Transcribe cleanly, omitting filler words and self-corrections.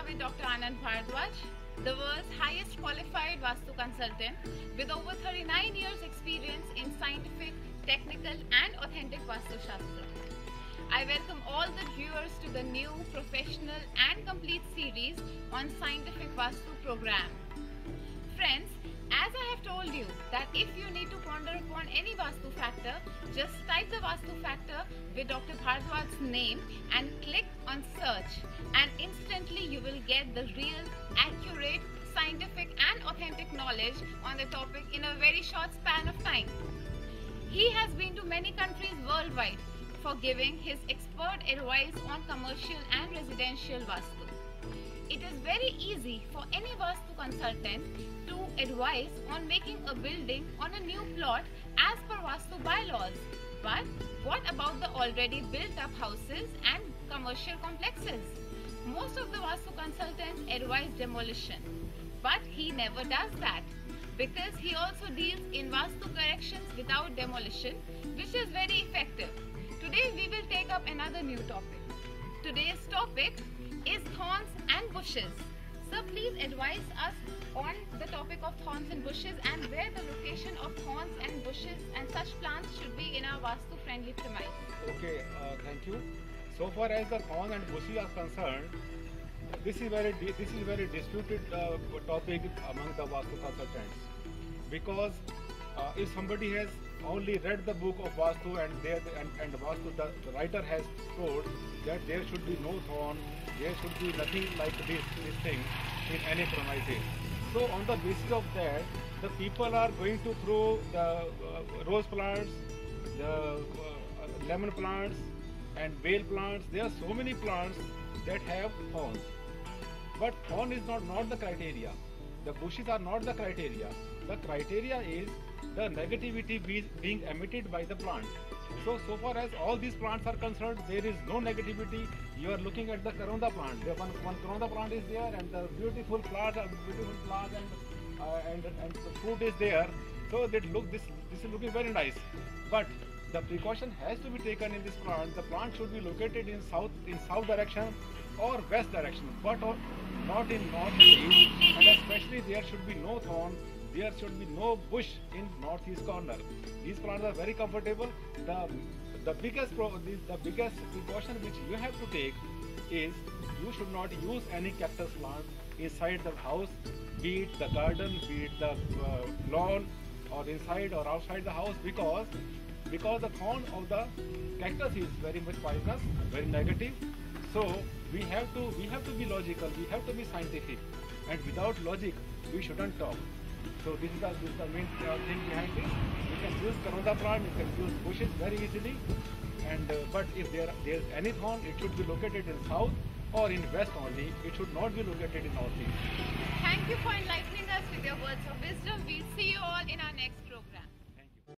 with Dr. Anand Bharadwaj, the world's highest qualified Vastu consultant with over 39 years experience in scientific, technical and authentic Vastu Shastra. I welcome all the viewers to the new professional and complete series on Scientific Vastu program. Friends, as I have told you that if you need to ponder upon any Vastu factor, just type the Vastu factor with Dr. Bharadwaj's name and click on search, and instantly you will get the real, accurate, scientific and authentic knowledge on the topic in a very short span of time. He has been to many countries worldwide for giving his expert advice on commercial and residential Vastu. It is very easy for any Vastu consultant to advise on making a building on a new plot as per Vastu bylaws. But what about the already built up houses and commercial complexes? Most of the Vastu consultants advise demolition, but he never does that because he also deals in Vastu corrections without demolition, which is very effective. Today we will take up another new topic. Today's topic is thorns and bushes. So please advise us on the topic of thorns and bushes and where the location of thorns and bushes and such plants should be in our Vastu friendly premise. Okay, thank you. So far as the thorns and bushes are concerned, this is very disputed topic among the Vastu consultants, because if somebody has only read the book of Vastu and Vastu, the writer has told that there should be no thorn, there should be nothing like this thing in any premises. So on the basis of that, the people are going to throw the rose plants, the lemon plants and bale plants. There are so many plants that have thorns. But thorn is not the criteria. The bushes are not the criteria. The criteria is the negativity being emitted by the plant. So far as all these plants are concerned, there is no negativity. You are looking at the Karonda plant. The one Karonda plant is there, and the beautiful flowers and the fruit is there. So that this is looking very nice. But the precaution has to be taken in this plant. The plant should be located in south direction or west direction, but not in north and east. And especially there should be no thorn. There should be no bush in northeast corner. These plants are very comfortable. The biggest precaution which you have to take is you should not use any cactus plant inside the house, be it the garden, be it the lawn, or inside or outside the house, because the thorn of the cactus is very much poisonous, very negative. So we have to be logical, we have to be scientific, and without logic we shouldn't talk. So this is the main thing behind this. You can use Karonda plant, you can use bushes very easily, and but if there is any thorn, it should be located in south or in west only. It should not be located in northeast. Thank you for enlightening us with your words of wisdom. We'll see you all in our next program.